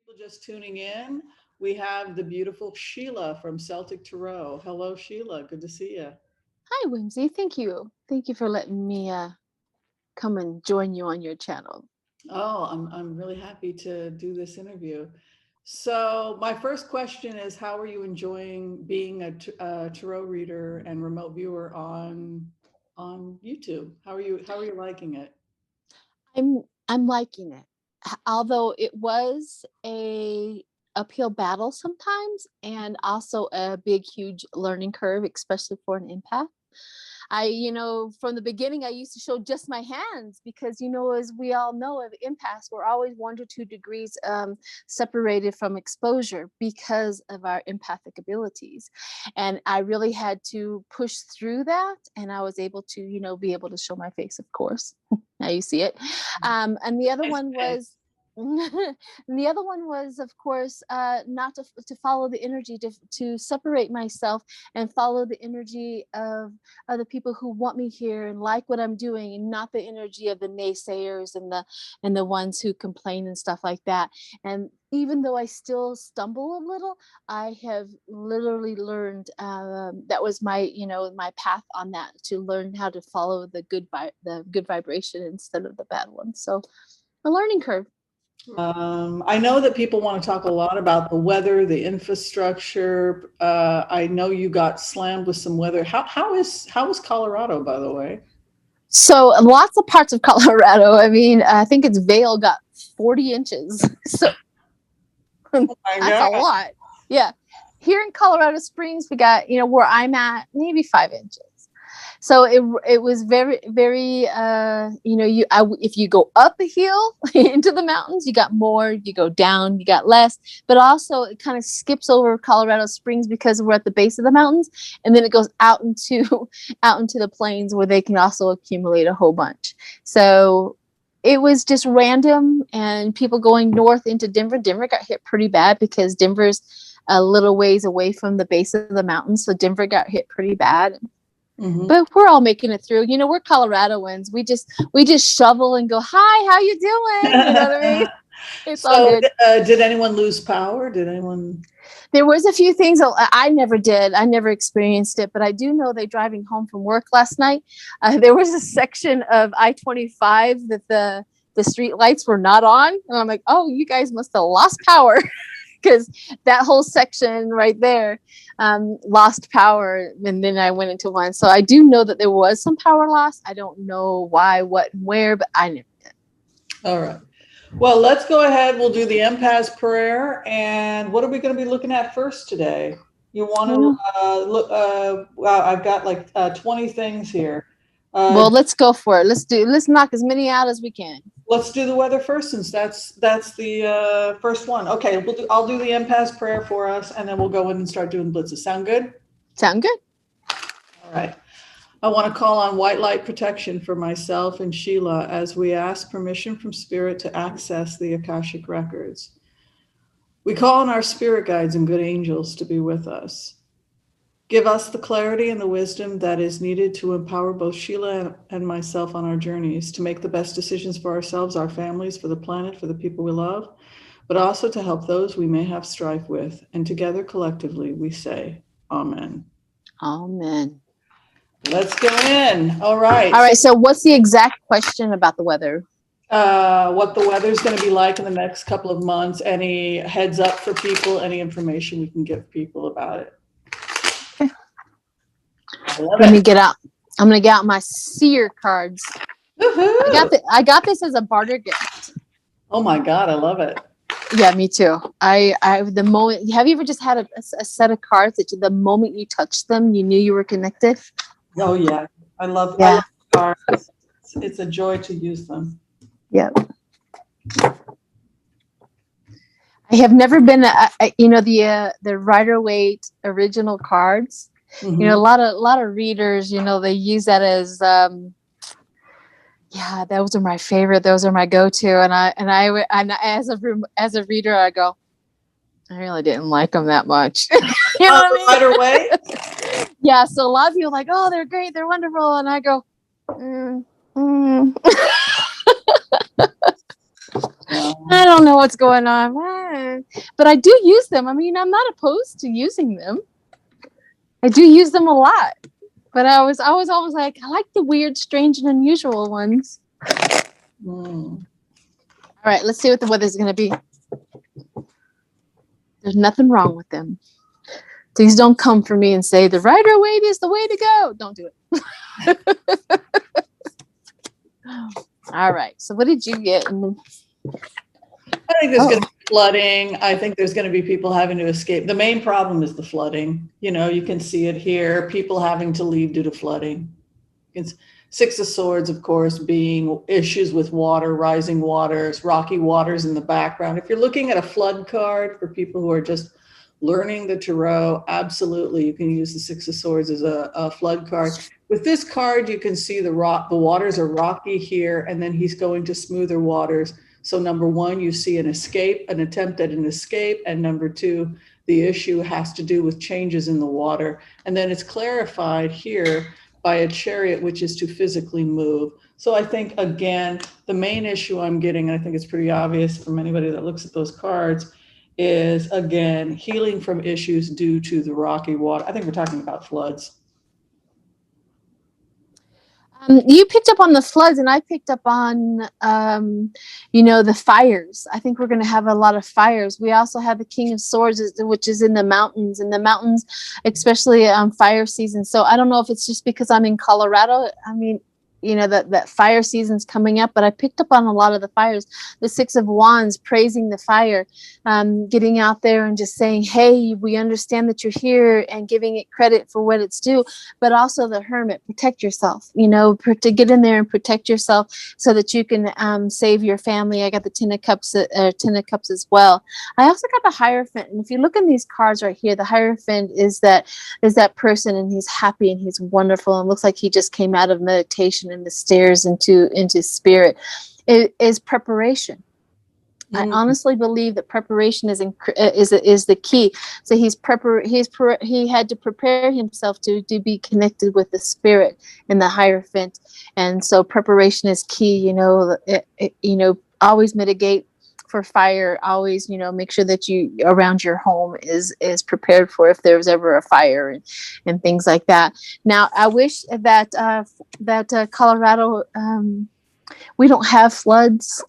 People just tuning in, we have the beautiful Sheila from Celtic Tarot. Hello, Sheila. Good to see you. Hi, Whimsy. Thank you. Thank you for letting me come and join you on your channel. Oh, I'm really happy to do this interview. So, my first question is, how are you enjoying being a tarot reader and remote viewer on YouTube? How are you liking it? I'm liking it. Although it was a uphill battle sometimes and also a big huge learning curve, especially for an empath. From the beginning, I used to show just my hands because, as we all know, of impasse, we're always 1 to 2 degrees separated from exposure because of our empathic abilities. And I really had to push through that. And I was able to, be able to show my face, of course. Now you see it. And the other Nice one face. was and the other one was, of course, not to follow the energy, to separate myself and follow the energy of other people who want me here and like what I'm doing, and not the energy of the naysayers and the ones who complain and stuff like that. And even though I still stumble a little, I have literally learned that was my path on that, to learn how to follow the good vibration instead of the bad one. So a learning curve. I know that people want to talk a lot about the weather, the infrastructure. I know you got slammed with some weather. How is Colorado, by the way? So lots of parts of Colorado. I mean, I think it's Vail got 40 inches. So Oh my that's a God. lot. Yeah. Here in Colorado Springs, we got, where I'm at, maybe 5 inches. So it was very, very, if you go up a hill into the mountains, you got more. You go down, you got less. But also, it kind of skips over Colorado Springs because we're at the base of the mountains, and then it goes out into the plains where they can also accumulate a whole bunch. So it was just random, and people going north into Denver. Denver got hit pretty bad because Denver's a little ways away from the base of the mountains, so Denver got hit pretty bad. Mhm. But we're all making it through. We're Coloradoans. We just shovel and go, "Hi, how you doing?" You know what I mean? It's all So, good. did anyone lose power? Did anyone? There was a few things I never did. I never experienced it, but I do know they driving home from work last night. There was a section of I-25 that the street lights were not on, and I'm like, "Oh, you guys must have lost power." Because that whole section right there lost power, and then I went into one. So I do know that there was some power loss. I don't know why, what, and where, but I never did. All right. Well, let's go ahead. We'll do the Impasse Prayer. And what are we going to be looking at first today? You want to look? Wow, I've got like 20 things here. Well, let's go for it. Let's knock as many out as we can. Let's do the weather first, since that's the first one. Okay, I'll do the Impasse Prayer for us, and then we'll go in and start doing blitzes. Sound good? Sound good? All right. I want to call on white light protection for myself and Sheila as we ask permission from Spirit to access the Akashic records. We call on our spirit guides and good angels to be with us. Give us the clarity and the wisdom that is needed to empower both Sheila and myself on our journeys to make the best decisions for ourselves, our families, for the planet, for the people we love, but also to help those we may have strife with. And together, collectively, we say, Amen. Amen. Let's go in. All right. All right. So what's the exact question about the weather? What the weather's going to be like in the next couple of months, any heads up for people, any information we can give people about it. Okay. I love Let it. me get out. I'm going to get out my seer cards. Woohoo! I got this as a barter gift. Oh my God, I love it. Yeah, me too. The moment, have you ever just had a set of cards that the moment you touched them, you knew you were connected? Oh yeah, I love cards. It's a joy to use them. Yeah. I have never been, the Rider-Waite original cards. Mm-hmm. A lot of readers, they use that as, those are my favorite. Those are my go-to. And as a reader, I go, I really didn't like them that much. You know what I mean? Rider-Waite? Yeah. So a lot of people are like, oh, they're great, they're wonderful, and I go, I don't know what's going on, but I do use them. I mean, I'm not opposed to using them. I do use them a lot, but I was always like, I like the weird, strange, and unusual ones. All right, let's see what the weather's going to be. There's nothing wrong with them. Please don't come for me and say the Rider Waite is the way to go. Don't do it. All right. So what did you get? I think there's going to be flooding. I think there's going to be people having to escape. The main problem is the flooding. You know, you can see it here. People having to leave due to flooding. It's Six of Swords, of course, being issues with water, rising waters, rocky waters in the background. If you're looking at a flood card for people who are just learning the tarot, absolutely, you can use the Six of Swords as a flood card. With this card, you can see the waters are rocky here, and then he's going to smoother waters. So number one, you see an escape, an attempt at an escape, and number two, the issue has to do with changes in the water. And then it's clarified here by a Chariot, which is to physically move. So I think, again, the main issue I'm getting, and I think it's pretty obvious from anybody that looks at those cards, is, again, healing from issues due to the rocky water. I think we're talking about floods. You picked up on the floods, and I picked up on, the fires. I think we're going to have a lot of fires. We also have the King of Swords, which is in the mountains, especially fire season. So I don't know if it's just because I'm in Colorado. I mean, that fire season's coming up, but I picked up on a lot of the fires. The Six of Wands praising the fire, getting out there and just saying, hey, we understand that you're here, and giving it credit for what it's due. But also the Hermit, protect yourself, to get in there and protect yourself so that you can save your family. I got the Ten of Cups as well. I also got the Hierophant, and if you look in these cards right here, the Hierophant is that person, and he's happy and he's wonderful, and looks like he just came out of meditation and the stairs into spirit. It is preparation. I honestly believe that preparation is the key. So he had to prepare himself to be connected with the spirit in the Hierophant, and so preparation is key. Always mitigate for fire. Always, make sure that you around your home is prepared for if there's ever a fire and things like that. Now, I wish that Colorado, we don't have floods,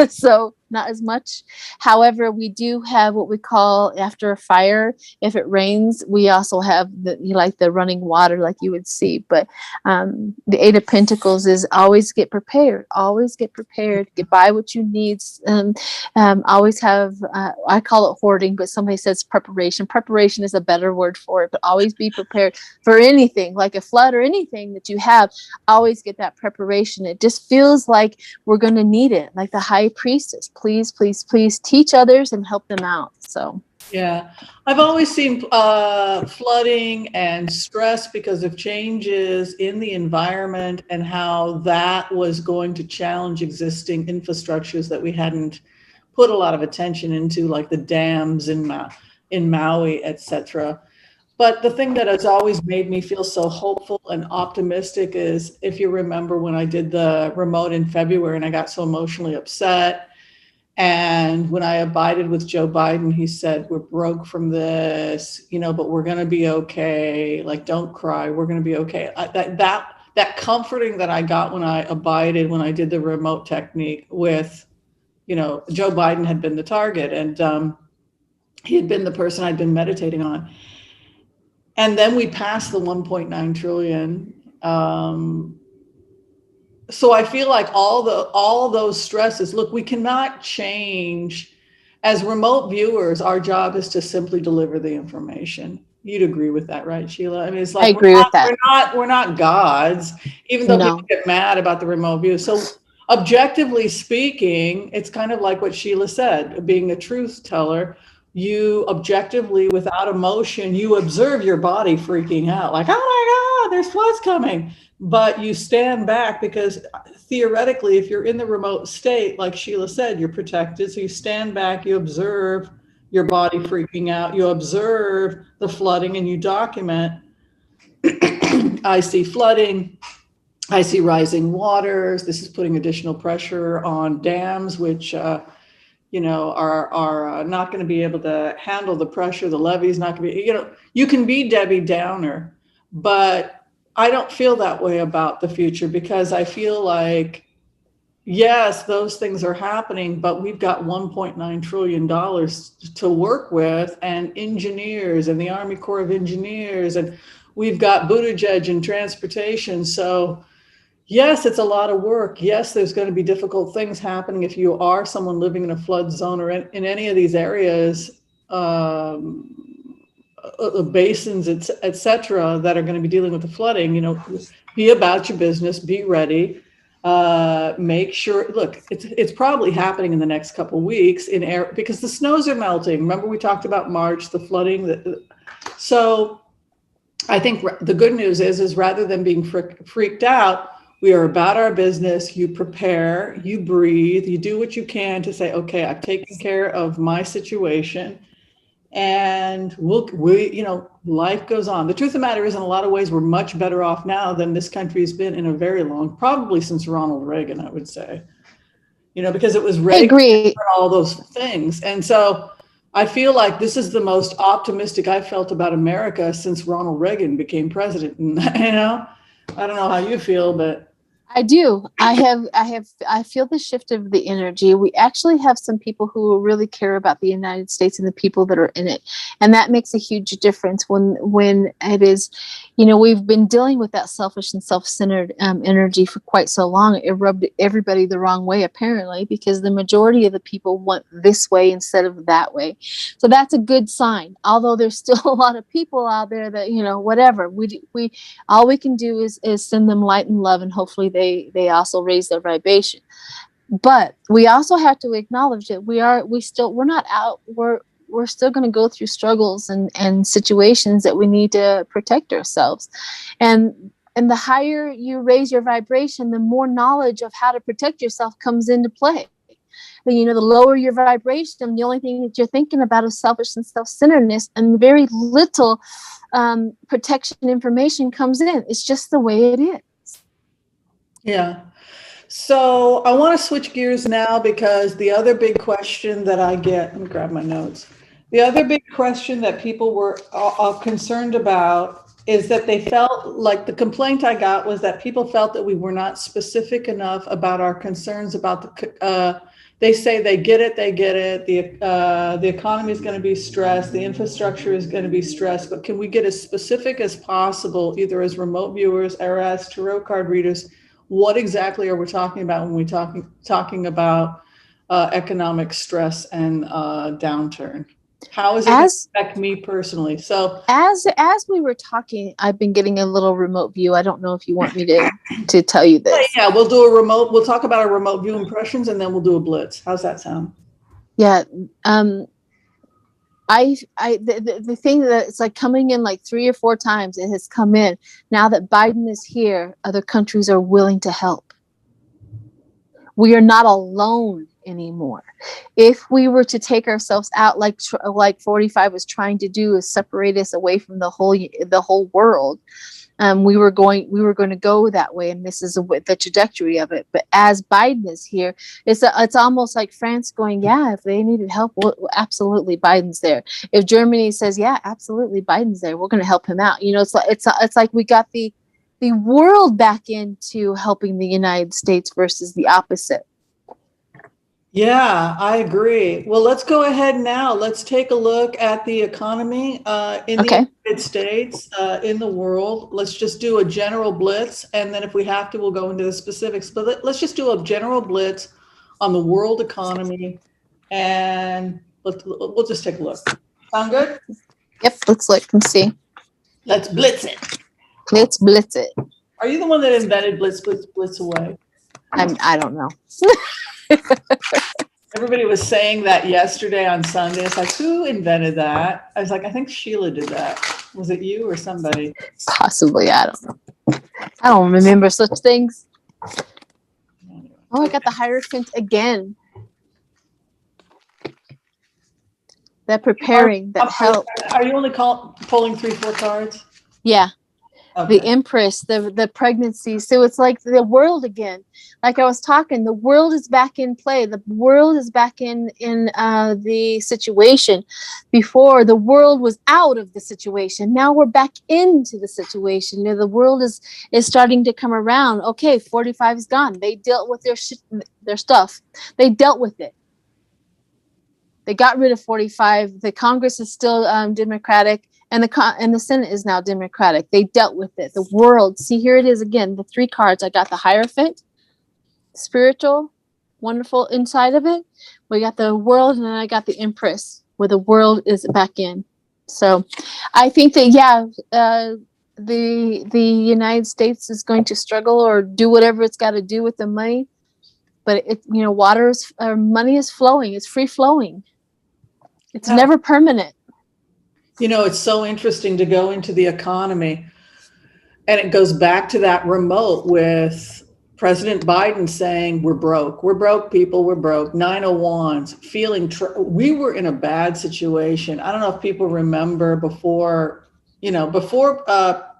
so not as much. However, we do have what we call after a fire. If it rains, we also have the running water, like you would see. But the Eight of Pentacles is always get prepared. Always get prepared. Buy what you need. Always have. I call it hoarding, but somebody says preparation. Preparation is a better word for it. But always be prepared for anything, like a flood or anything that you have. Always get that preparation. It just feels like we're going to need it, like the High Priestess. Please, please, please teach others and help them out. So yeah, I've always seen flooding and stress because of changes in the environment and how that was going to challenge existing infrastructures that we hadn't put a lot of attention into, like the dams in Maui, etc. But the thing that has always made me feel so hopeful and optimistic is, if you remember when I did the remote in February and I got so emotionally upset, and when I abided with Joe Biden, he said, we're broke from this, but we're going to be okay. Like, don't cry. We're going to be okay. That comforting that I got when I abided, when I did the remote technique with, Joe Biden had been the target, and he had been the person I'd been meditating on. And then we passed the 1.9 trillion. So I feel like all those stresses, look, we cannot change. As remote viewers, our job is to simply deliver the information. You'd agree with that, right, Sheila? I mean, it's like, I agree with that. We're not gods, even though people get mad about the remote view. So objectively speaking, it's kind of like what Sheila said, being a truth teller. You objectively, without emotion, you observe your body freaking out, like, oh my God, there's floods coming. But you stand back because theoretically, if you're in the remote state, like Sheila said, you're protected. So you stand back, you observe your body freaking out, you observe the flooding, and you document. I see flooding. I see rising waters. This is putting additional pressure on dams, which are not going to be able to handle the pressure. The levee's not going to be, you can be Debbie Downer, but I don't feel that way about the future, because I feel like, yes, those things are happening, but we've got $1.9 trillion to work with, and engineers, and the Army Corps of Engineers, and we've got Buttigieg in transportation. So yes, it's a lot of work. Yes, there's going to be difficult things happening if you are someone living in a flood zone or in any of these areas, basins, et cetera, that are going to be dealing with the flooding. Be about your business, be ready. Make sure, look, it's probably happening in the next couple of weeks because the snows are melting. Remember, we talked about March, the flooding. So I think the good news is rather than being freaked out, we are about our business. You prepare, you breathe, you do what you can to say, okay, I've taken care of my situation, and life goes on. The truth of the matter is, in a lot of ways, we're much better off now than this country has been in a very long, probably since Ronald Reagan, I would say, because it was Reagan. I agree. And all those things. And so I feel like this is the most optimistic I've felt about America since Ronald Reagan became president. And, I don't know how you feel, but I do. I feel the shift of the energy. We actually have some people who really care about the United States and the people that are in it. And that makes a huge difference when it is, we've been dealing with that selfish and self-centered energy for quite so long. It rubbed everybody the wrong way, apparently, because the majority of the people want this way instead of that way. So that's a good sign. Although there's still a lot of people out there that, whatever, we all we can do is send them light and love, and hopefully they also raise their vibration. But we also have to acknowledge that we're still going to go through struggles and situations that we need to protect ourselves. And the higher you raise your vibration, the more knowledge of how to protect yourself comes into play. The lower your vibration, the only thing that you're thinking about is selfish and self-centeredness, and very little protection information comes in. It's just the way it is. Yeah. So I want to switch gears now, because the other big question that I get, let me grab my notes. The other big question that people were concerned about is that they felt like, the complaint I got was that people felt that we were not specific enough about our concerns about they say they get it. The economy is going to be stressed. The infrastructure is going to be stressed. But can we get as specific as possible, either as remote viewers or as tarot card readers? What exactly are we talking about when we talking about economic stress and downturn? How is it going to affect me personally? So as we were talking, I've been getting a little remote view. I don't know if you want me to tell you this. Yeah, we'll do a remote. We'll talk about our remote view impressions, and then we'll do a blitz. How's that sound? Yeah. The thing that it's like coming in like 3 or 4 times, it has come in. Now that Biden is here, other countries are willing to help. We are not alone anymore. If we were to take ourselves out, like 45 was trying to do, is separate us away from the whole world, we were going to go that way, and this is the trajectory of it. But as Biden is here, it's almost like France going, yeah, if they needed help, absolutely, Biden's there. If Germany says, yeah, absolutely, Biden's there, we're going to help him out. It's like we got the world back into helping the United States versus the opposite. Yeah, I agree. Well, let's go ahead now. Let's take a look at the economy in the United States, in the world. Let's just do a general blitz, and then if we have to, we'll go into the specifics. But let's just do a general blitz on the world economy, and we'll just take a look. Sound good? Yep, let's look and see. Let's blitz it. Let's blitz it. Are you the one that invented blitz away? I don't know. Everybody was saying that yesterday on Sunday. It's like, who invented that? I was like, I think Sheila did that. Was it you or somebody? Possibly. I don't know. I don't remember such things. Oh, I got the Hierophant again. That preparing, that help. Are you only pulling 3-4 cards? Yeah. the Empress, the pregnancy. So it's like the world again. Like I was talking, the world is back in play. The world is back in the situation. Before, the world was out of the situation. Now we're back into the situation. You know, the world is starting to come around. Okay, 45 is gone. They dealt with their stuff. They dealt with it. They got rid of 45. The Congress is still Democratic. And the Senate is now Democratic. They dealt with it. The world. See, here it is again. The 3 cards. I got the Hierophant, spiritual, wonderful inside of it. We got the world, and then I got the Empress, where the world is back in. So, I think that the United States is going to struggle or do whatever it's got to do with the money. But money is flowing. It's free flowing. It's never permanent. You know, it's so interesting to go into the economy, and it goes back to that remote with President Biden saying, we're broke, people, we're broke. 9 of Wands, we were in a bad situation. I don't know if people remember before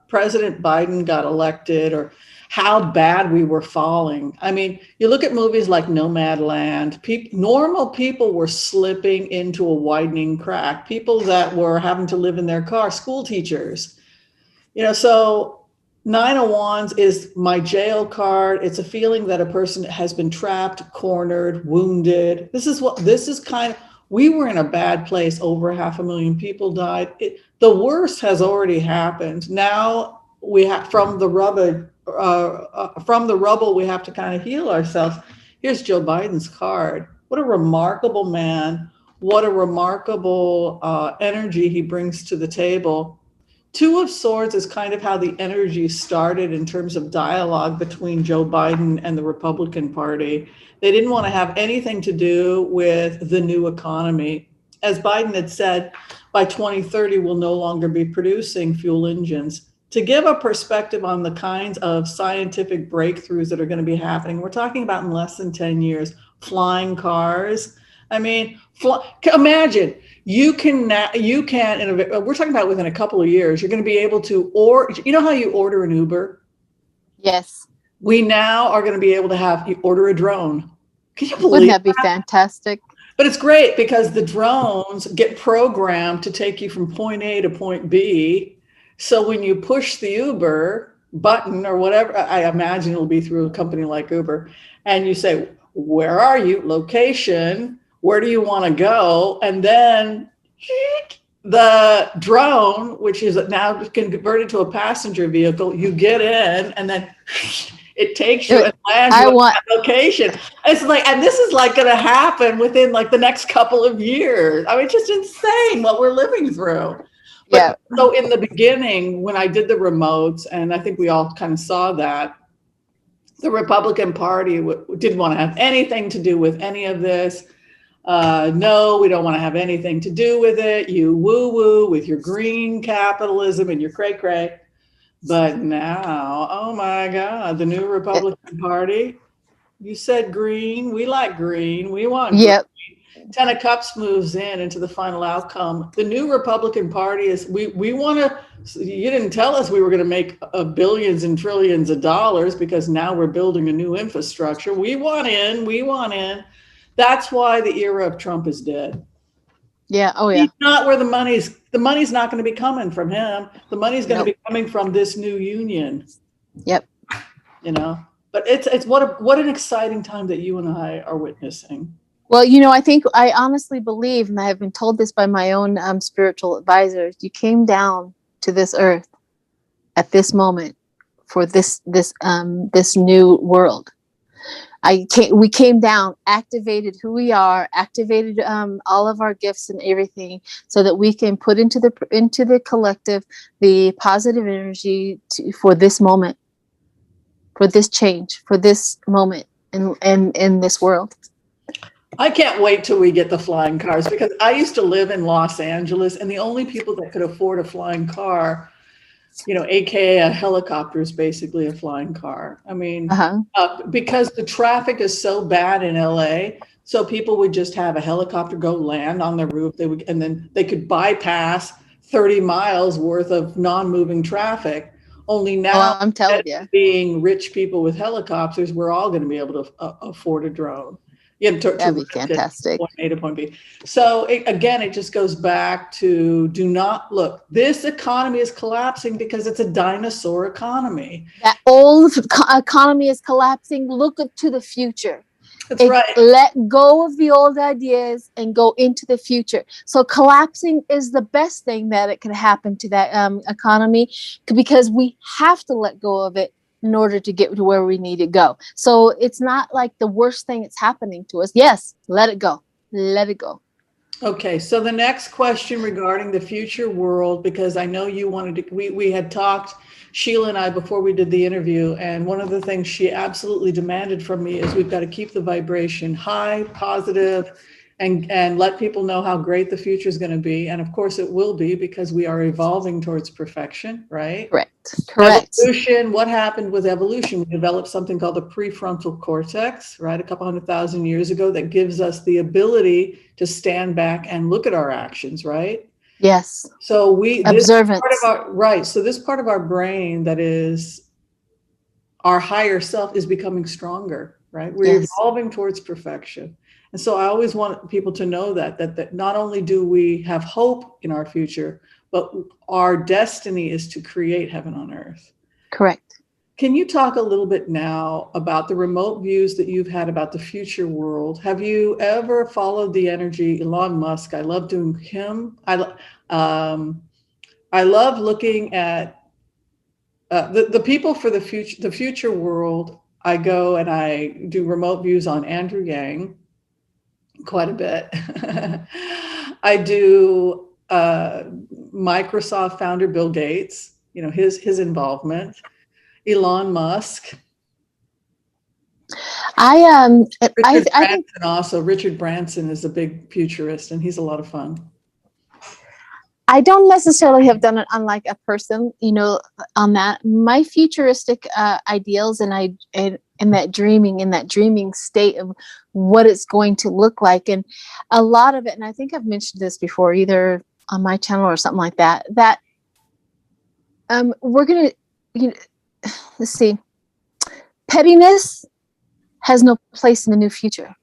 President Biden got elected, or how bad we were falling. I mean, you look at movies like Nomadland, normal people were slipping into a widening crack. People that were having to live in their car, school teachers, so 9 of Wands is my jail card. It's a feeling that a person has been trapped, cornered, wounded. We were in a bad place. Over 500,000 people died. The worst has already happened. Now we have from the rubble, we have to kind of heal ourselves. Here's Joe Biden's card. What a remarkable man. What a remarkable energy he brings to the table. 2 of Swords is kind of how the energy started in terms of dialogue between Joe Biden and the Republican Party. They didn't want to have anything to do with the new economy. As Biden had said, by 2030, we'll no longer be producing fuel engines. To give a perspective on the kinds of scientific breakthroughs that are going to be happening, we're talking about in less than 10 years, flying cars. I mean, imagine we're talking about within a couple of years, you're going to be able to, how you order an Uber? Yes. We now are going to be able to you order a drone. Can you believe Wouldn't that be fantastic? But it's great because the drones get programmed to take you from point A to point B. So when you push the Uber button or whatever, I imagine it'll be through a company like Uber, and you say, where are you? Location, where do you want to go? And then the drone, which is now converted to a passenger vehicle, you get in, and then it takes you and lands you at that location. It's like, and this is like going to happen within like the next couple of years. I mean, it's just insane what we're living through. But, so in the beginning, when I did the remotes, and I think we all kind of saw that, the Republican Party didn't want to have anything to do with any of this. No, we don't want to have anything to do with it. You woo-woo with your green capitalism and your cray-cray. But now, oh my God, the new Republican Party, you said green. We like green. We want green. 10 of Cups moves into the final outcome. The new Republican Party is, we want to, you didn't tell us we were going to make billions and trillions of dollars because now we're building a new infrastructure. We want in. That's why the era of Trump is dead. Yeah. Oh yeah. He's not where the money's not going to be coming from him. The money's going to be coming from this new union. Yep. But it's what an exciting time that you and I are witnessing. Well, I honestly believe, and I have been told this by my own spiritual advisors, you came down to this earth at this moment for this new world. We came down, activated who we are, activated all of our gifts and everything, so that we can put into the collective the positive energy for this moment, for this change, for this moment in this world. I can't wait till we get the flying cars, because I used to live in Los Angeles, and the only people that could afford a flying car, AKA a helicopter, is basically a flying car. I mean, because the traffic is so bad in LA, so people would just have a helicopter go land on their roof. And then they could bypass 30 miles worth of non-moving traffic. Only now, I'm telling you, being rich people with helicopters, we're all going to be able to afford a drone. To that'd be rent it fantastic. from point A to point B. So again, it just goes back to do not look. This economy is collapsing because it's a dinosaur economy. That old economy is collapsing. Look up to the future. That's right. Let go of the old ideas and go into the future. So collapsing is the best thing that it can happen to that economy, because we have to let go of it in order to get to where we need to go. So it's not like the worst thing that's happening to us. Yes, let it go. Let it go. Okay, so the next question regarding the future world, because I know you wanted to, we had talked, Sheila and I, before we did the interview, and one of the things she absolutely demanded from me is we've got to keep the vibration high, positive, and let people know how great the future is going to be. And of course it will be, because we are evolving towards perfection, right? Correct. Evolution, what happened with evolution? We developed something called the prefrontal cortex, right? A couple 100,000 years ago, that gives us the ability to stand back and look at our actions, right? Yes. So observance. So this part of our brain that is our higher self is becoming stronger, right? We're evolving towards perfection. And so I always want people to know that not only do we have hope in our future, but our destiny is to create heaven on earth. Correct. Can you talk a little bit now about the remote views that you've had about the future world? Have you ever followed the energy, Elon Musk? I love doing him. I love looking at the people for the future world. I go and I do remote views on Andrew Yang quite a bit. I do Microsoft founder Bill Gates, his involvement, Elon Musk. I think also Richard Branson is a big futurist, and he's a lot of fun. I don't necessarily have done it unlike a person, on that. My futuristic ideals and that dreaming state of what it's going to look like. And a lot of it, and I think I've mentioned this before, either on my channel or something like that, we're going to, let's see, pettiness has no place in the new future.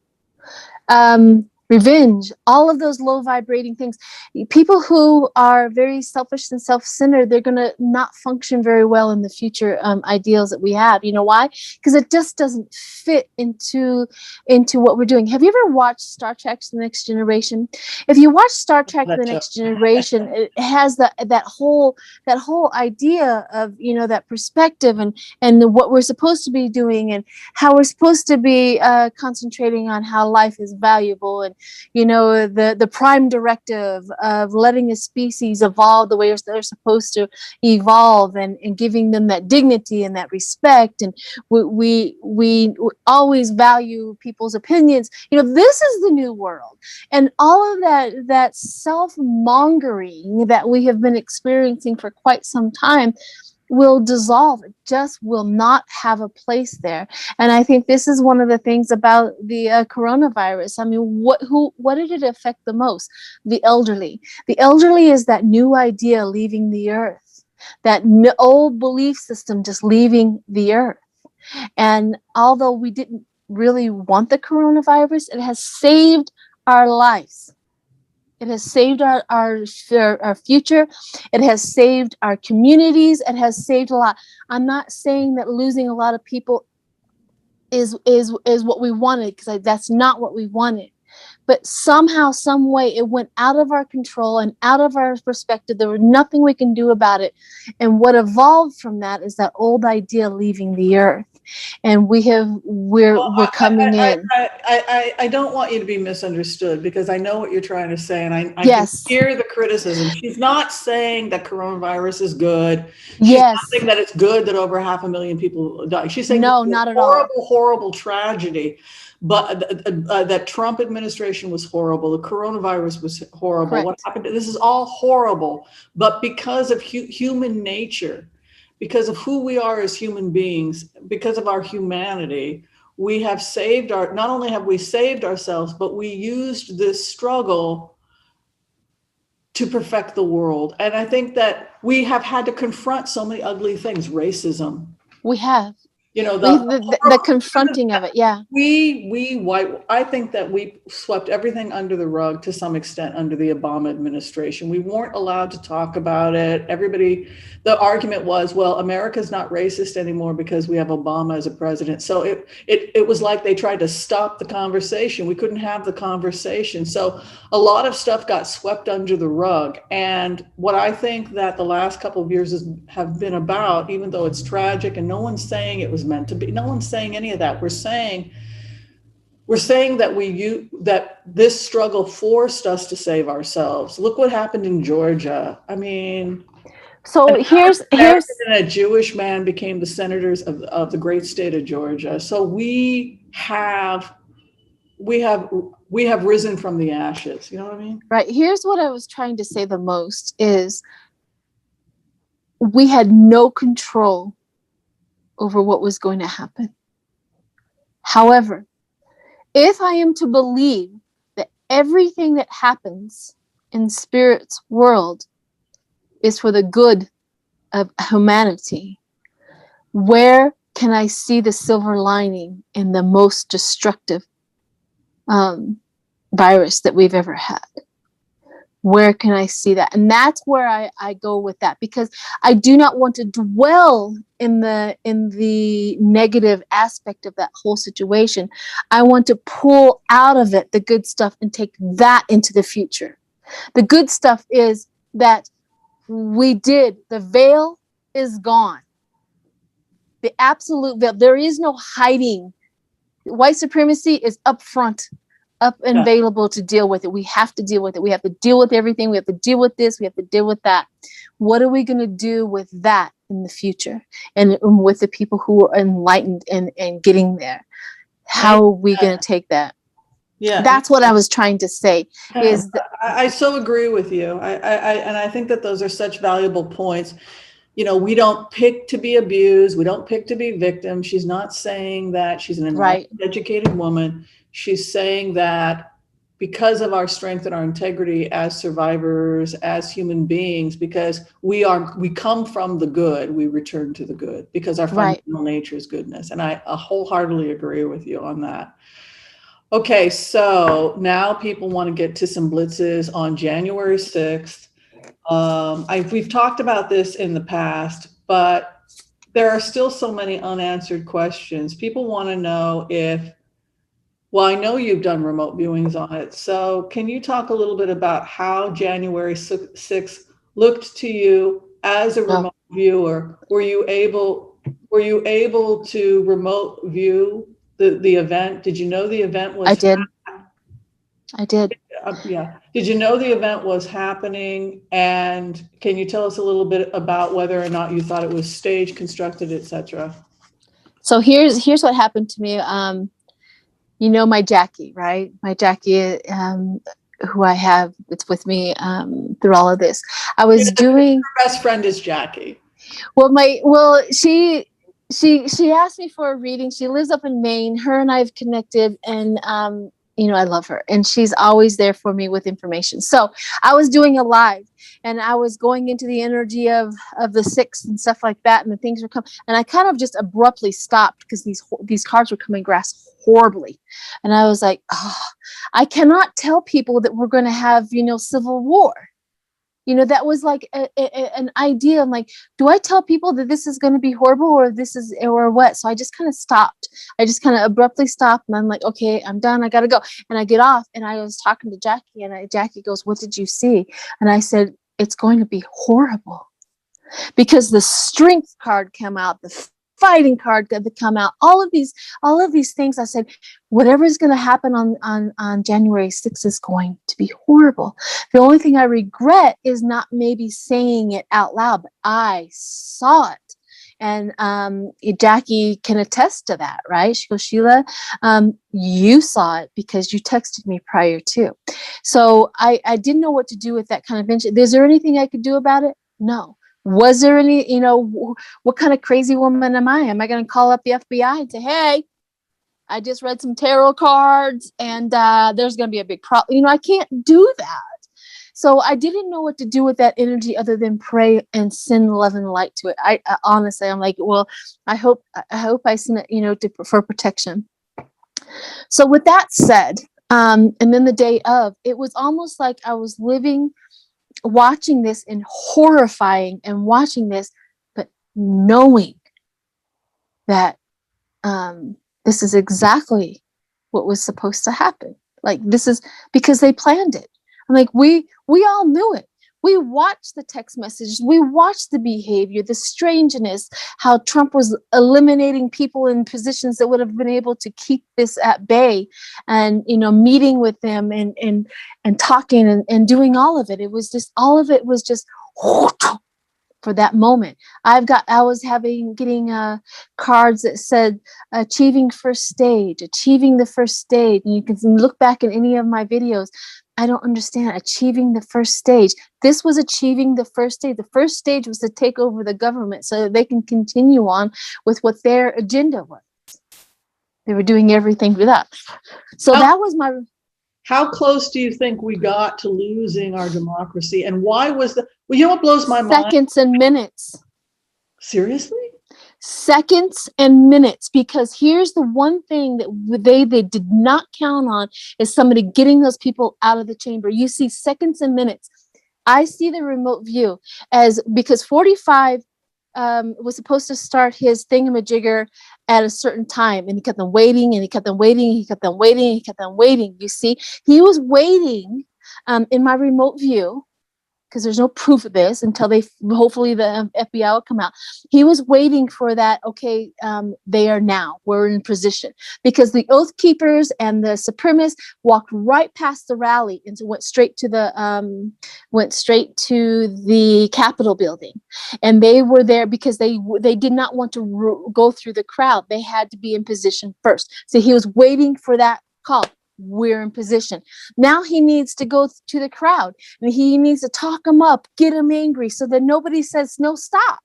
Revenge, all of those low vibrating things. People who are very selfish and self-centered, they're going to not function very well in the future ideals that we have. You know why? Because it just doesn't fit into what we're doing. Have you ever watched Star Trek: The Next Generation? If you watch Star Trek: The Next Generation, it has that whole idea of that perspective and what we're supposed to be doing and how we're supposed to be concentrating on how life is valuable, and the prime directive of letting a species evolve the way they're supposed to evolve, and giving them that dignity and that respect. And we always value people's opinions. This is the new world, and all of that self-mongering that we have been experiencing for quite some time will dissolve. It just will not have a place there. And I think this is one of the things about the coronavirus. I mean, what did it affect the most? The elderly. The elderly is that new idea leaving the earth, that old belief system just leaving the earth. And although we didn't really want the coronavirus, it has saved our lives. It has saved our future. It has saved our communities. It has saved a lot. I'm not saying that losing a lot of people is what we wanted, because that's not what we wanted. But somehow, some way, it went out of our control and out of our perspective. There was nothing we can do about it. And what evolved from that is that old idea leaving the earth. And we're coming in. I don't want you to be misunderstood, because I know what you're trying to say, and I can hear the criticism. She's not saying that coronavirus is good. She's not saying that it's good that over 500,000 people died. She's saying no, not at all. Horrible tragedy. But that Trump administration was horrible. The coronavirus was horrible. Correct. What happened? This is all horrible. But because of human nature, because of who we are as human beings, because of our humanity, we have not only have we saved ourselves, but we used this struggle to perfect the world. And I think that we have had to confront so many ugly things, racism. We have. You know, the confronting of it, yeah. I think that we swept everything under the rug to some extent under the Obama administration. We weren't allowed to talk about it. The argument was, well, America's not racist anymore because we have Obama as a president. So it was like they tried to stop the conversation. We couldn't have the conversation. So a lot of stuff got swept under the rug. And what I think that the last couple of years have been about, even though it's tragic and no one's saying it was meant to be, no one's saying any of that. We're saying that this struggle forced us to save ourselves. Look what happened in Georgia. I mean, so here's a Jewish man became the senators of the great state of Georgia. So we have risen from the ashes. You know what I mean? Right. Here's what I was trying to say the most is we had no control over what was going to happen. However, if I am to believe that everything that happens in spirit's world is for the good of humanity, where can I see the silver lining in the most destructive virus that we've ever had? Where can I see that? And that's where I go with that, because I do not want to dwell in the negative aspect of that whole situation. I want to pull out of it the good stuff and take that into the future. The good stuff is that the veil is gone. The absolute veil. There is no hiding. White supremacy is up front, up and available to deal with it. We have to deal with it. We have to deal with everything. We have to deal with this. We have to deal with that. What are we going to do with that in the future? And with the people who are enlightened and getting there? How are we going to take that? Yeah, that's what I was trying to say. Is I so agree with you. I think that those are such valuable points. You know, we don't pick to be abused. We don't pick to be victims. She's not saying that. She's an enlightened, educated woman. She's saying that because of our strength and our integrity as survivors, as human beings, because we come from the good, we return to the good because our fundamental nature is goodness. And I wholeheartily agree with you on that. Okay, so now people want to get to some blitzes on January 6th. We've talked about this in the past, but there are still so many unanswered questions. People want to know well, I know you've done remote viewings on it. So can you talk a little bit about how January 6th looked to you as a remote viewer? Were you able to remote view the event? Did you know the event was? I did. Yeah. Did you know the event was happening? And can you tell us a little bit about whether or not you thought it was staged, constructed, etc.? So here's what happened to me. You know, my Jackie, right? My Jackie, who I have, it's with me through all of this. I was doing. Her best friend is Jackie. She asked me for a reading. She lives up in Maine. Her and I have connected, and you know, I love her, and she's always there for me with information. So I was doing a live, and I was going into the energy of the 6th and stuff like that, and the things were coming, and I kind of just abruptly stopped because these cards were coming across horribly, and I was like, I cannot tell people that we're going to have, you know, civil war. You know, that was like an idea. I'm like, do I tell people that this is going to be horrible or what? So I just kind of stopped. I just kind of abruptly stopped. And I'm like, okay, I'm done. I got to go. And I get off and I was talking to Jackie and Jackie goes, what did you see? And I said, it's going to be horrible because the strength card came out, the fighting card that come out, all of these things. I said, whatever is going to happen on January 6th is going to be horrible. The only thing I regret is not maybe saying it out loud, but I saw it. And Jackie can attest to that, right? She goes, Sheila, you saw it because you texted me prior to. So I didn't know what to do with that kind of information. Is there anything I could do about it? No. Was there any, you know, what kind of crazy woman am I? Am I going to call up the FBI and say, hey, I just read some tarot cards and there's going to be a big problem? You know, I can't do that. So I didn't know what to do with that energy other than pray and send love and light to it. I honestly, I'm like, well, I hope I send it, for protection. So with that said, and then the day of, it was almost like I was watching this and horrifying and watching this, but knowing that this is exactly what was supposed to happen. Like, this is because they planned it. I'm like, we all knew it. We watched the text messages. We watched the behavior, the strangeness, how Trump was eliminating people in positions that would have been able to keep this at bay, and, meeting with them and talking and doing all of it. It was just, all of it was just for that moment. I was getting cards that said achieving first stage, achieving the first stage. And you can look back in any of my videos. I don't understand achieving the first stage. This was achieving the first stage. The first stage was to take over the government so that they can continue on with what their agenda was. They were doing everything for that. So that was my... How close do you think we got to losing our democracy? And why was well, you know what blows my mind? Seconds and minutes. Seriously? Seconds and minutes, because here's the one thing that they did not count on, is somebody getting those people out of the chamber. You see seconds and minutes. I see the remote view because 45 was supposed to start his thingamajigger at a certain time, and he kept them waiting, and he kept them waiting, and he kept them waiting, and he kept them waiting. You see, he was waiting in my remote view, because there's no proof of this until hopefully the FBI will come out. He was waiting for that. Okay, we're in position, because the Oath Keepers and the supremacists walked right past the rally and went straight to the Capitol building, and they were there because they did not want to go through the crowd. They had to be in position first. So he was waiting for that call. We're in position. Now he needs to go to the crowd, and he needs to talk them up, get them angry, so that nobody says no, stop.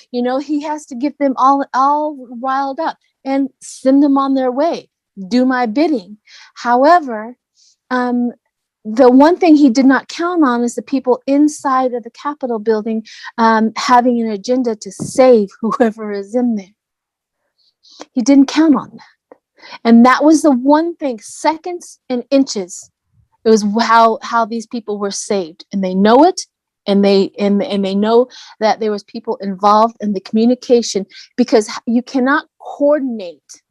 He has to get them all riled up and send them on their way. Do my bidding. However, the one thing he did not count on is the people inside of the Capitol building having an agenda to save whoever is in there. He didn't count on that. And that was the one thing, seconds and inches. It was how these people were saved, and they know it, and they know that there was people involved in the communication, because you cannot coordinate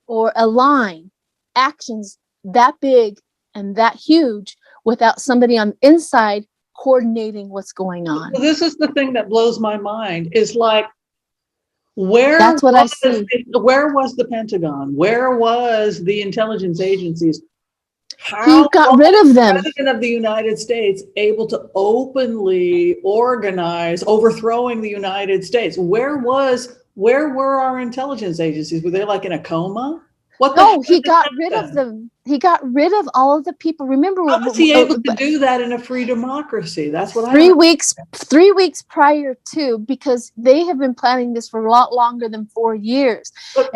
or align actions that big and that huge without somebody on the inside coordinating what's going on. Well, this is the thing that blows my mind, is like, That's what I see. Where was the Pentagon? Where was the intelligence agencies? He got rid of them. The President of the United States able to openly organize overthrowing the United States? Where were our intelligence agencies? Were they like in a coma? No, he got rid of them. He got rid of all of the people. Remember, how was he able to do that in a free democracy? That's what 3 weeks prior to, because they have been planning this for a lot longer than 4 years. But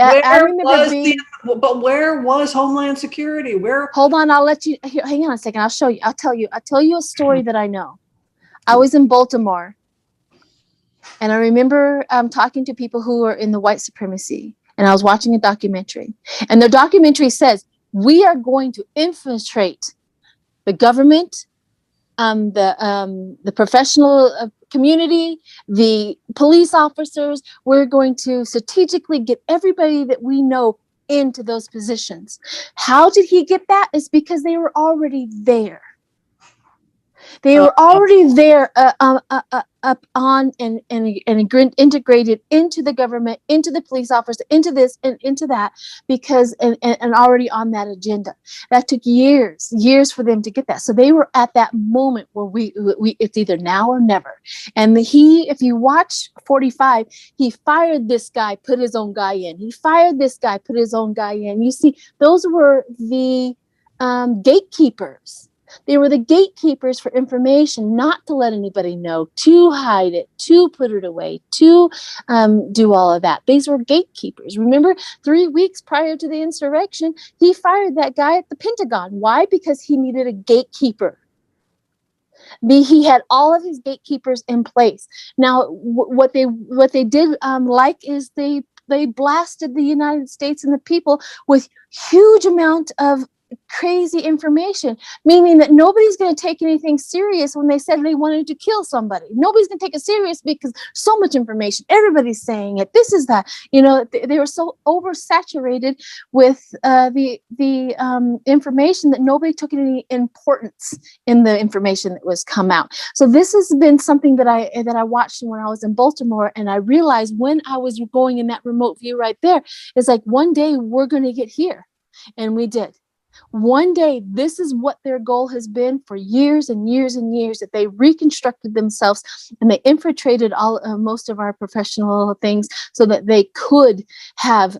where was Homeland Security? Hold on, I'll let you. Hang on a second. I'll show you. I'll tell you a story that I know. I was in Baltimore, and I remember talking to people who were in the white supremacy. And I was watching a documentary, and the documentary says, we are going to infiltrate the government, the professional community, the police officers. We're going to strategically get everybody that we know into those positions. How did he get that? It's because they were already there. They were already there up on and integrated into the government, into the police office, into this and into that, because and already on that agenda. That took years for them to get that. So they were at that moment where we it's either now or never. And if you watch 45, he fired this guy, put his own guy in. He fired this guy, put his own guy in. You see, those were the gatekeepers. They were the gatekeepers for information, not to let anybody know, to hide it, to put it away, to do all of that. These were gatekeepers. Remember, 3 weeks prior to the insurrection, he fired that guy at the Pentagon. Why? Because he needed a gatekeeper. B, he had all of his gatekeepers in place. Now, what they did is they blasted the United States and the people with huge amount of crazy information, meaning that nobody's going to take anything serious when they said they wanted to kill somebody. Nobody's going to take it serious because so much information. Everybody's saying it. This is that. They were so oversaturated with the information that nobody took any importance in the information that was come out. So this has been something that I watched when I was in Baltimore, and I realized when I was going in that remote view right there, it's like one day we're going to get here, and we did. One day, this is what their goal has been for years and years and years, that they reconstructed themselves and they infiltrated most of our professional things so that they could have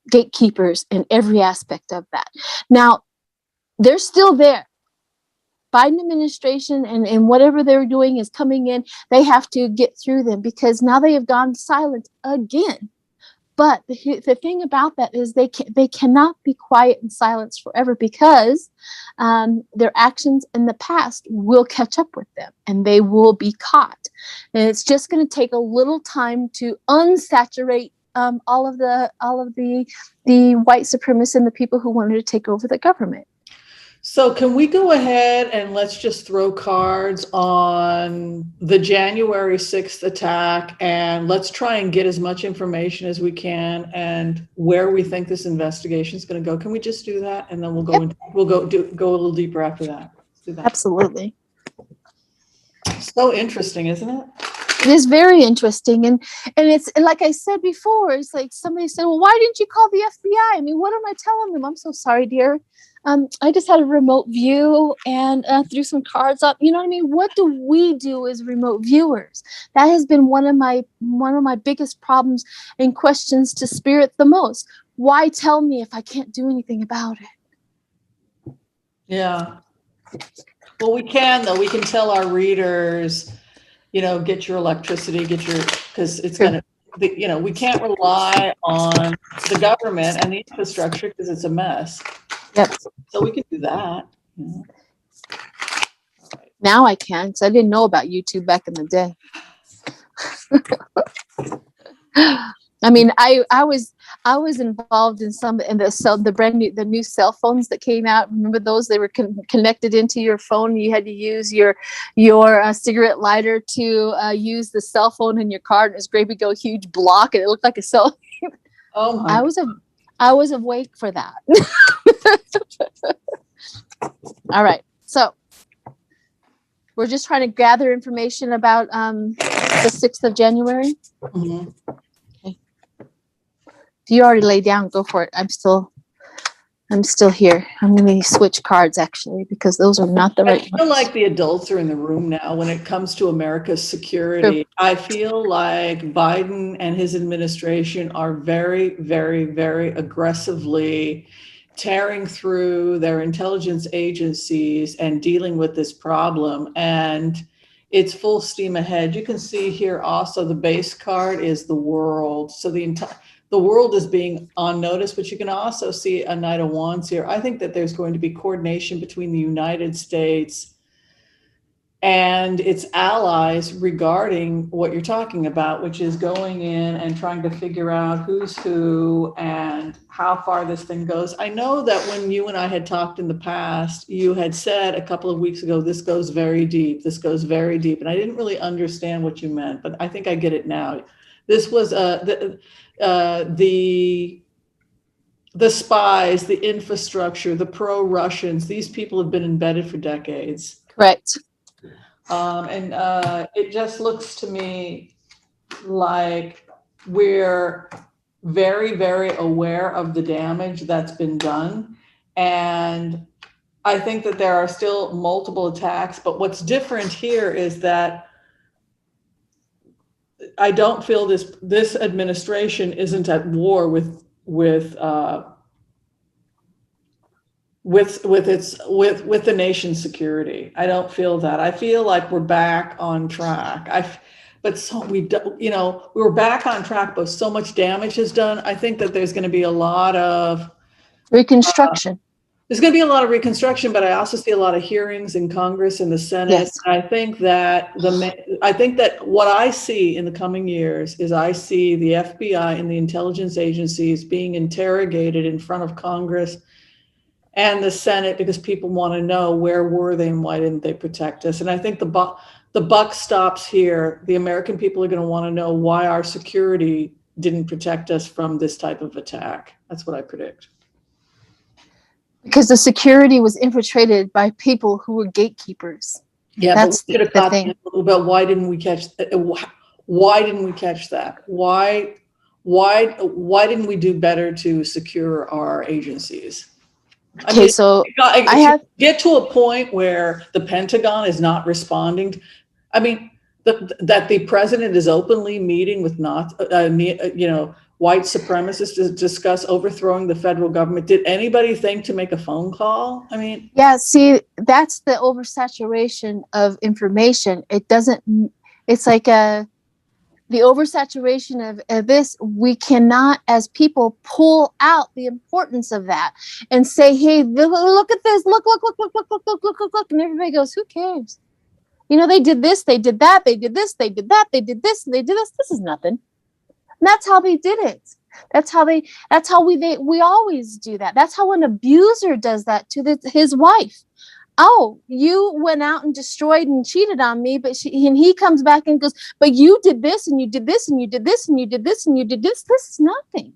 gatekeepers in every aspect of that. Now, they're still there. Biden administration and whatever they're doing is coming in. They have to get through them because now they have gone silent again. But the thing about that is they cannot be quiet and silenced forever, because their actions in the past will catch up with them and they will be caught. And it's just going to take a little time to unsaturate all of the white supremacists and the people who wanted to take over the government. So can we go ahead and let's just throw cards on the January 6th attack, and let's try and get as much information as we can and where we think this investigation is going to go. Can we just do that? And then we'll go into, we'll go a little deeper after that. Let's do that. Absolutely. So interesting, isn't it? It is very interesting. And it's like I said before, it's like somebody said, well, why didn't you call the FBI? I mean, what am I telling them? I'm so sorry, dear. I just had a remote view and threw some cards up. You know what I mean? What do we do as remote viewers? That has been one of my biggest problems and questions to spirit the most. Why tell me if I can't do anything about it? Yeah. Well, we can, though. We can tell our readers, get your electricity, because it's going to, we can't rely on the government and the infrastructure because it's a mess. Yep. So we can do that. Yeah. Right. Now I can, because I didn't know about YouTube back in the day. I mean, I was involved in the new cell phones that came out. Remember those? They were connected into your phone. You had to use your cigarette lighter to use the cell phone in your car. And it was great big old huge block, and it looked like a cell. Oh my! I was awake for that. All right, so we're just trying to gather information about the 6th of January. Mm-hmm. Okay. If you already lay down, go for it. I'm still here. I'm going to switch cards, actually, because those are not the right ones. I feel like the adults are in the room now when it comes to America's security. True. I feel like Biden and his administration are very, very, very aggressively tearing through their intelligence agencies and dealing with this problem. And it's full steam ahead. You can see here also the base card is the world. So the world is being on notice, but you can also see a Knight of Wands here. I think that there's going to be coordination between the United States and its allies regarding what you're talking about, which is going in and trying to figure out who's who and how far this thing goes. I know that when you and I had talked in the past, you had said a couple of weeks ago, this goes very deep, this goes very deep. And I didn't really understand what you meant, but I think I get it now. This was the spies, the infrastructure, the pro-Russians. These people have been embedded for decades. Correct. And it just looks to me like we're very, very aware of the damage that's been done. And I think that there are still multiple attacks. But what's different here is that I don't feel this administration isn't at war with the nation's security. I don't feel that. I feel like we're back on track. We were back on track, but so much damage is done. I think that there's going to be a lot of reconstruction. There's going to be a lot of reconstruction, but I also see a lot of hearings in Congress and the Senate. Yes. I think that what I see in the coming years is I see the FBI and the intelligence agencies being interrogated in front of Congress and the Senate because people want to know where were they and why didn't they protect us. And I think the buck stops here. The American people are going to want to know why our security didn't protect us from this type of attack. That's what I predict. Because the security was infiltrated by people who were gatekeepers. Yeah, that's but we could have thing. About why didn't we catch? Why didn't we catch that? Why didn't we do better to secure our agencies? Okay, so I have get to a point where the Pentagon is not responding. I mean, that the president is openly meeting with white supremacists to discuss overthrowing the federal government. Did anybody think to make a phone call? I mean, yeah, see, that's the oversaturation of information. It's like the oversaturation of this. We cannot, as people, pull out the importance of that and say, hey, look at this, look. And everybody goes, who cares? They did this, they did that, they did this, they did that, they did this, and they did this. This is nothing. And that's how they did it. That's how we always do that. That's how an abuser does that to his wife. Oh, you went out and destroyed and cheated on me, and he comes back and goes, but you did this and you did this and you did this and you did this and you did this. This is nothing.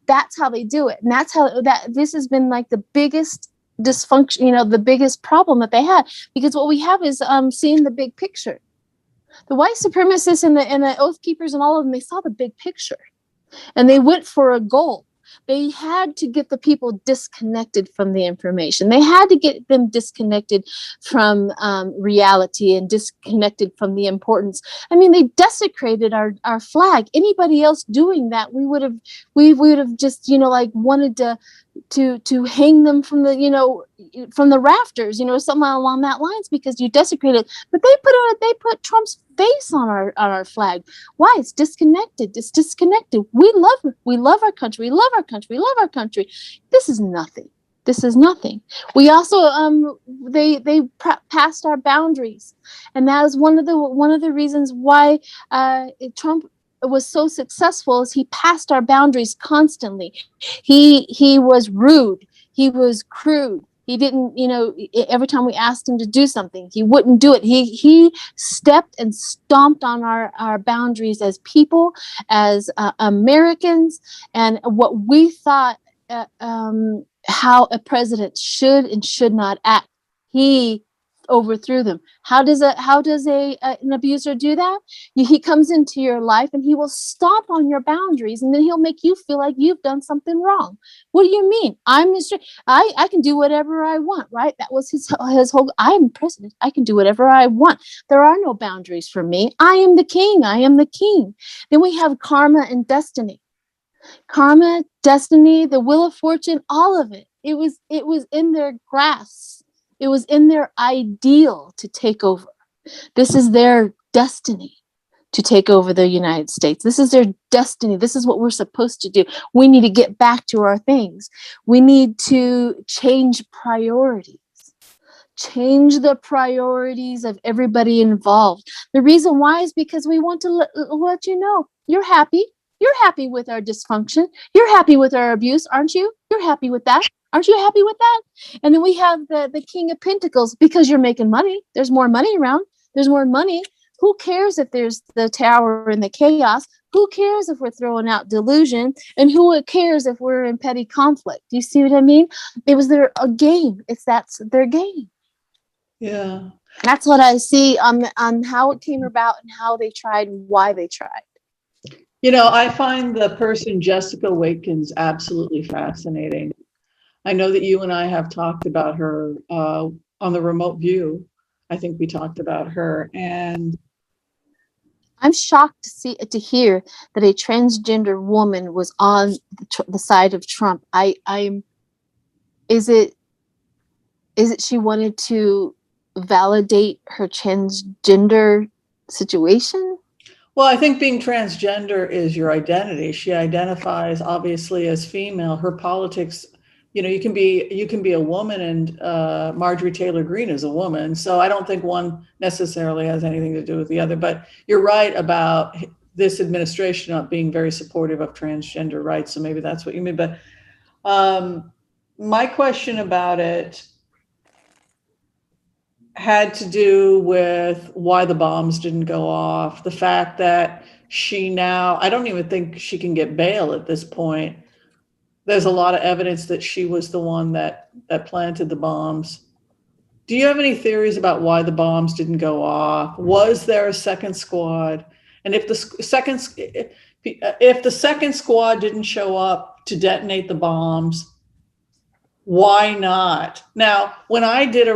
That's how they do it. And that's how this has been like the biggest dysfunction, the biggest problem that they had, because what we have is seeing the big picture. The white supremacists and the oath keepers and all of them, they saw the big picture and they went for a goal. They had to get the people disconnected from the information. They had to get them disconnected from reality and disconnected from the importance. I mean, they desecrated our flag. Anybody else doing that, we would have just, wanted to hang them from the, from the rafters, something along that lines, because you desecrated. But they put Trump's face on our flag. Why? It's disconnected. It's disconnected. We love our country. We love our country. We love our country. This is nothing. This is nothing. We also they passed our boundaries, and that is one of the reasons why Trump was so successful. Is he passed our boundaries constantly. He was rude. He was crude. He didn't, every time we asked him to do something, he wouldn't do it. He stepped and stomped on our boundaries as people, as Americans, and what we thought how a president should and should not act. He overthrew them. How does an abuser do that? He comes into your life and he will stomp on your boundaries, and then he'll make you feel like you've done something wrong. What do you mean? I can do whatever I want, right? That was his whole, I am president. I can do whatever I want. There are no boundaries for me. I am the king. I am the king. Then we have karma and destiny. Karma, destiny, the wheel of fortune, all of it. It was in their grasp. It was in their ideal to take over. This is their destiny, to take over the United States. This is their destiny. This is what we're supposed to do. We need to get back to our things. We need to change priorities. Change the priorities of everybody involved. The reason why is because we want to let you know you're happy. You're happy with our dysfunction. You're happy with our abuse, aren't you? You're happy with that. Aren't you happy with that? And then we have the King of Pentacles, because you're making money. There's more money around. There's more money. Who cares if there's the tower and the chaos? Who cares if we're throwing out delusion? And who cares if we're in petty conflict? Do you see what I mean? It was a game. That's their game. Yeah. That's what I see on how it came about and how they tried and why they tried. I find the person Jessica Watkins absolutely fascinating. I know that you and I have talked about her on the remote view. I think we talked about her, and I'm shocked to hear that a transgender woman was on the side of Trump. Is it she wanted to validate her transgender situation? Well, I think being transgender is your identity. She identifies obviously as female. Her politics you know, you can be a woman, and Marjorie Taylor Greene is a woman. So I don't think one necessarily has anything to do with the other. But you're right about this administration not being very supportive of transgender rights. So maybe that's what you mean. But my question about it had to do with why the bombs didn't go off. The fact that I don't even think she can get bail at this point. There's a lot of evidence that she was the one that planted the bombs. Do you have any theories about why the bombs didn't go off? Was there a second squad? And if the second squad didn't show up to detonate the bombs, why not? Now, when I did a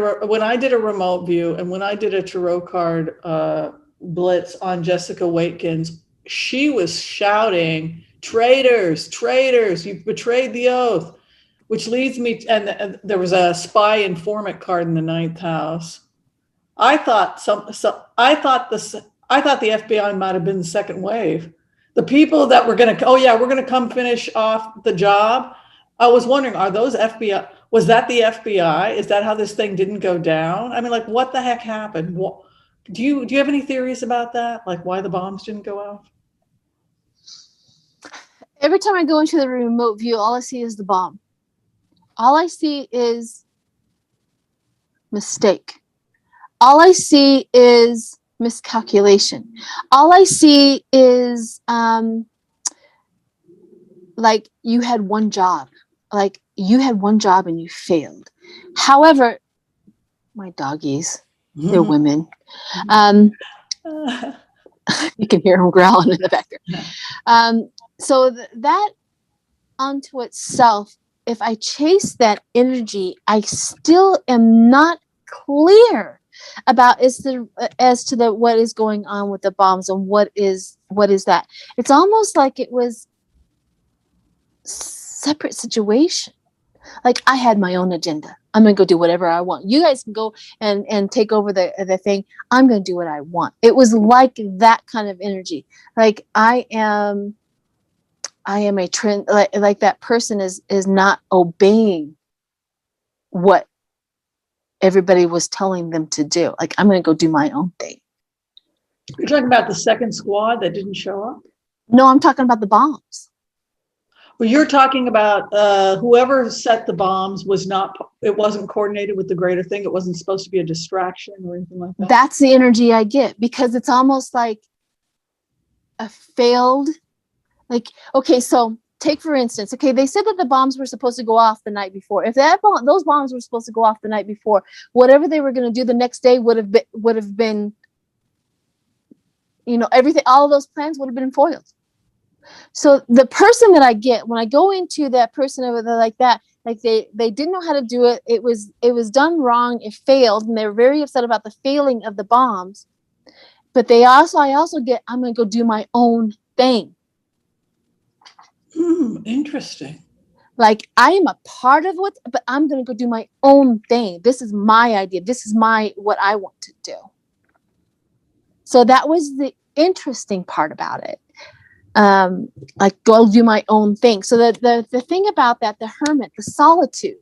remote view, and when I did a tarot card blitz on Jessica Watkins, she was shouting, "Traitors, traitors, you've betrayed the oath," which leads me and there was a spy informant card in the 9th house. I thought the FBI might have been the second wave. The people that were going to, oh yeah, we're going to come finish off the job. I was wondering, are those FBI? Was that the FBI? Is that how this thing didn't go down? I mean, like, what the heck happened? Do you have any theories about that? Like, why the bombs didn't go off? Every time I go into the remote view, all I see is the bomb. All I see is mistake. All I see is miscalculation. All I see is like you had one job. Like you had one job and you failed. However, my doggies, they're women. You can hear them growling in the background. So that unto itself, if I chase that energy, I still am not clear about as to what is going on with the bombs and what is that. It's almost like it was separate situation. Like I had my own agenda. I'm gonna go do whatever I want. You guys can go and take over the thing. I'm gonna do what I want. It was like that kind of energy. Like I am a trend. Like that person is not obeying what everybody was telling them to do. Like I'm gonna go do my own thing. You're talking about the second squad that didn't show up? No, I'm talking about the bombs. Well, you're talking about whoever set the bombs it wasn't coordinated with the greater thing. It wasn't supposed to be a distraction or anything like that. That's the energy I get, because it's almost like a failed, like, okay, so take for instance, okay, they said that the bombs were supposed to go off the night before. If those bombs were supposed to go off the night before, whatever they were going to do the next day would have been, you know, everything, all of those plans would have been foiled. So the person that I get when I go into that person over there like that, like they didn't know how to do it. It was done wrong. It failed, and they were very upset about the failing of the bombs. But I also get, I'm going to go do my own thing. Interesting. Like I am a part of but I'm going to go do my own thing. This is my idea. This is what I want to do. So that was the interesting part about it. Like go do my own thing. So the thing about that, the hermit, the solitude.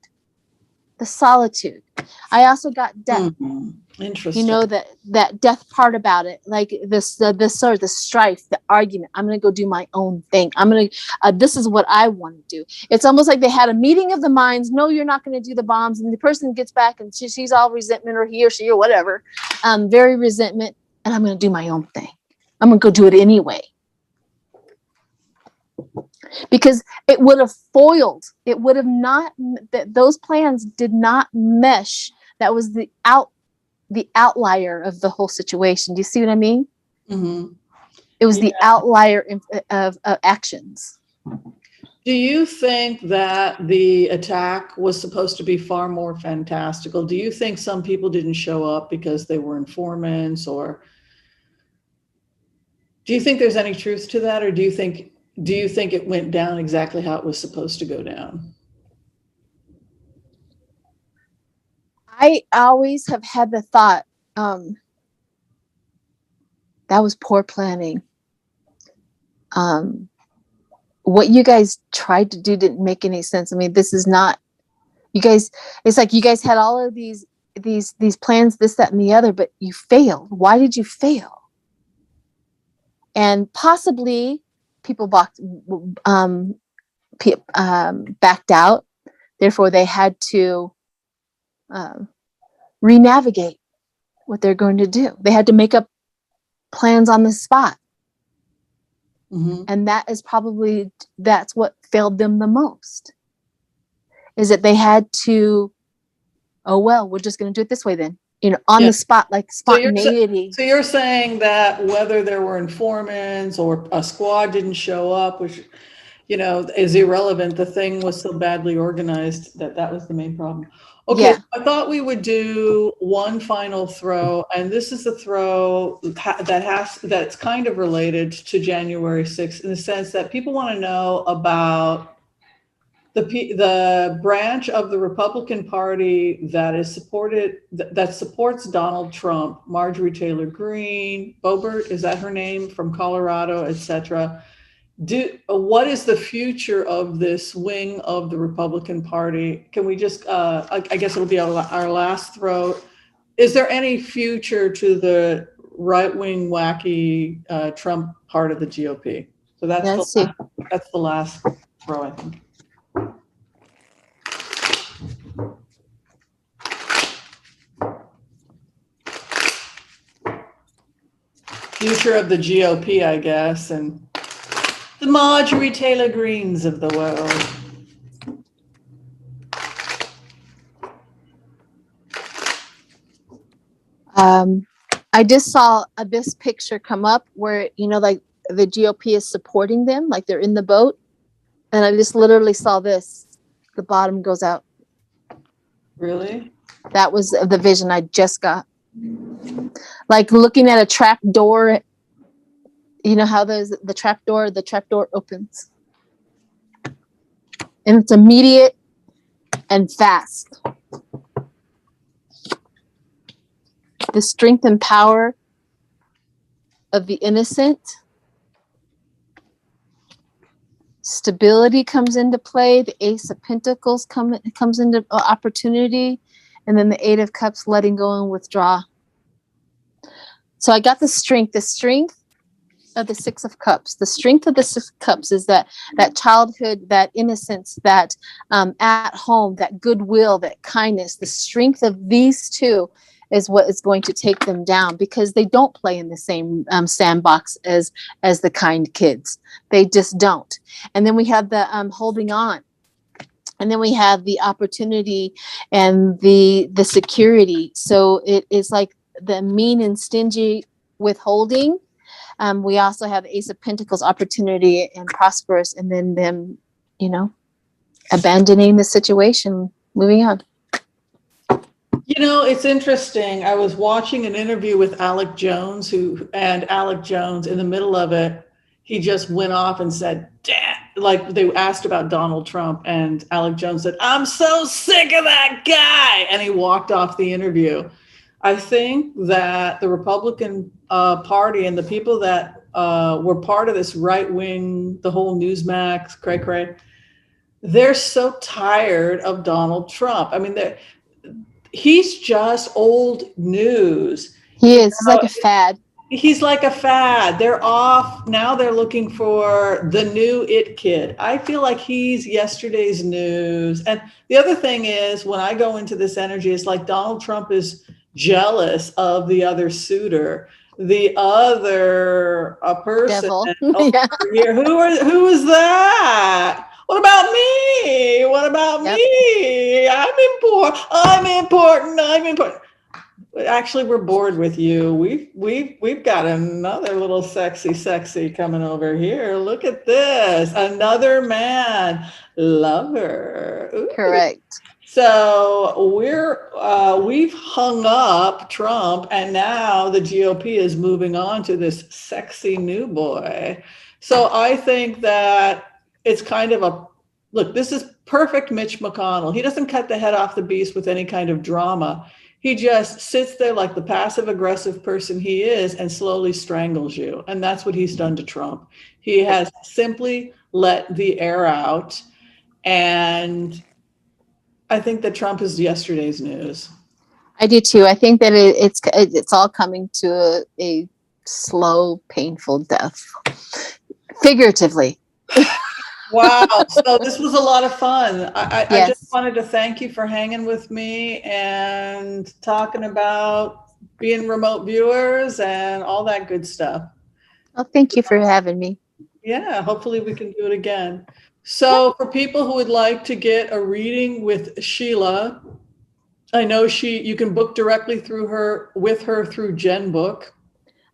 I also got death. Interesting. You know, that death part about it, like the strife, the argument. I'm going to go do my own thing. This is what I want to do. It's almost like they had a meeting of the minds. No, you're not going to do the bombs. And the person gets back and she's all resentment, or he or she or whatever. Very resentment. And I'm going to do my own thing. I'm going to go do it anyway. Because it would have foiled. It would have not, those plans did not mesh. That was the outlier of the whole situation. Do you see what I mean? Mm-hmm. It was the outlier of actions. Do you think that the attack was supposed to be far more fantastical? Do you think some people didn't show up because they were informants, or do you think there's any truth to that? Or do you think it went down exactly how it was supposed to go down? I always have had the thought, that was poor planning. What you guys tried to do didn't make any sense. I mean, this is not You guys, it's like you guys had all of these plans, this, that, and the other, but you failed. Why did you fail? And possibly people backed out. Therefore, they had to re-navigate what they're going to do. They had to make up plans on the spot. Mm-hmm. And that's what failed them the most, is that they had to, oh, well, we're just going to do it this way then, on the spot, like spontaneity. So you're saying that whether there were informants or a squad didn't show up, which, is irrelevant. The thing was so badly organized that was the main problem. Okay, Yeah. so I thought we would do one final throw, and this is the throw that's kind of related to January 6th in the sense that people want to know about the branch of the Republican Party that supports Donald Trump, Marjorie Taylor Greene, Boebert, is that her name, from Colorado, etc. What is the future of this wing of the Republican Party? Can we just, I guess it'll be our last throw. Is there any future to the right-wing wacky Trump part of the GOP? So that's the last throw, I think. Future of the GOP, I guess, and the Marjorie Taylor Greenes of the world. I just saw this picture come up where, like the GOP is supporting them, like they're in the boat. And I just literally saw this. The bottom goes out. Really? That was the vision I just got. Like looking at a trap door. You know how there's the trap door opens. And it's immediate and fast. The strength and power of the innocent. Stability comes into play. The Ace of Pentacles comes into opportunity. And then the Eight of Cups, letting go and withdraw. So I got the strength of the Six of Cups. The strength of the Six of Cups is that childhood, that innocence, that at home, that goodwill, that kindness. The strength of these two is what is going to take them down, because they don't play in the same sandbox as the kind kids. They just don't. And then we have the holding on. And then we have the opportunity and the security. So it is like the mean and stingy withholding. We also have the Ace of Pentacles, opportunity and prosperous, and then them, abandoning the situation, moving on. It's interesting. I was watching an interview with Alec Jones, and Alec Jones, in the middle of it, he just went off and said, "Damn," like they asked about Donald Trump, and Alec Jones said, "I'm so sick of that guy," and he walked off the interview. I think that the Republican Party and the people that were part of this right wing, the whole Newsmax, cray, they're so tired of Donald Trump. I mean, he's just old news. He is. He's like a fad. He's like a fad. They're off. Now they're looking for the new it kid. I feel like he's yesterday's news. And the other thing is, when I go into this energy, it's like Donald Trump is jealous of the other suitor, the other person Yeah. here. Who is that? What about me? What about me? I'm important. Actually, we're bored with you. We've got another little sexy coming over here. Look at this. Another man lover. Ooh. Correct. So we've hung up Trump, and now the GOP is moving on to this sexy new boy. So I think that it's kind of look, this is perfect Mitch McConnell. He doesn't cut the head off the beast with any kind of drama. He just sits there like the passive aggressive person he is and slowly strangles you. And that's what he's done to Trump. He has simply let the air out, and I think that Trump is yesterday's news. I do too. I think that it's all coming to a slow, painful death, figuratively. Wow. So this was a lot of fun. I Yes. just wanted to thank you for hanging with me and talking about being remote viewers and all that good stuff. Well, thank you for having me. Yeah, hopefully we can do it again. So for people who would like to get a reading with Sheila, I know you can book directly with her through GenBook.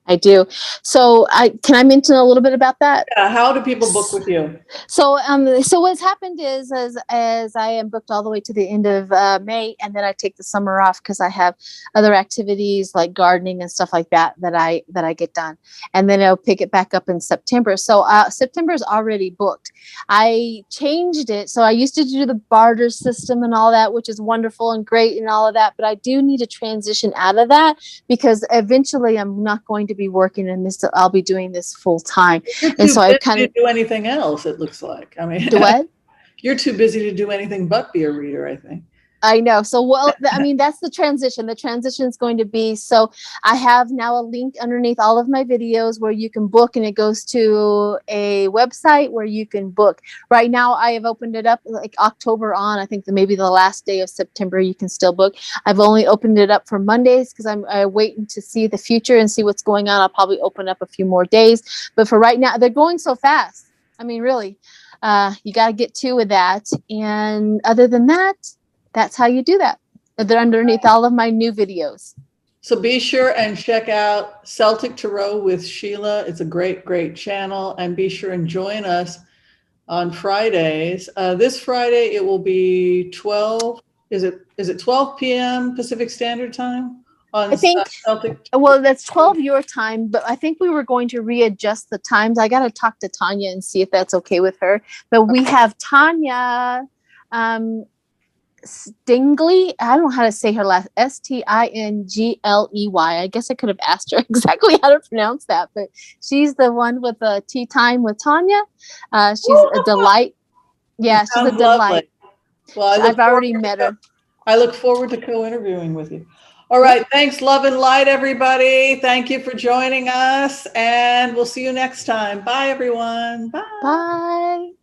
I do. So can I mention a little bit about that? Yeah, how do people book with you? So what's happened is as I am booked all the way to the end of May, and then I take the summer off because I have other activities like gardening and stuff like that I get done, and then I'll pick it back up in September. So September is already booked. I changed it. So I used to do the barter system and all that, which is wonderful and great and all of that, but I do need to transition out of that because eventually I'm not going to be working in this. I'll be doing this full time. And so I kind of do anything else. It looks like, I mean, do what? You're too busy to do anything but be a reader, I think. I know. So, well, I mean, that's the transition. The transition is going to be, so I have now a link underneath all of my videos where you can book, and it goes to a website where you can book. Right now, I have opened it up like October on. I think maybe the last day of September, you can still book. I've only opened it up for Mondays because I'm waiting to see the future and see what's going on. I'll probably open up a few more days. But for right now, they're going so fast. I mean, really, you got to get to with that. And other than that, that's how you do that. They're underneath all of my new videos. So be sure and check out Celtic Tarot with Sheila. It's a great, great channel. And be sure and join us on Fridays. This Friday, it will be 12. Is it 12 p.m. Pacific Standard Time? I think, well, that's 12 your time, but I think we were going to readjust the times. I got to talk to Tanya and see if that's okay with her. But we have Tanya Stingley. I don't know how to say her last, Stingley. I guess I could have asked her exactly how to pronounce that, but she's the one with the tea time with Tanya. She's a delight. Yeah, she's a delight. Well, I've already met her. I look forward to co-interviewing with you. All right. Thanks, love and light, everybody. Thank you for joining us, and we'll see you next time. Bye, everyone. Bye. Bye.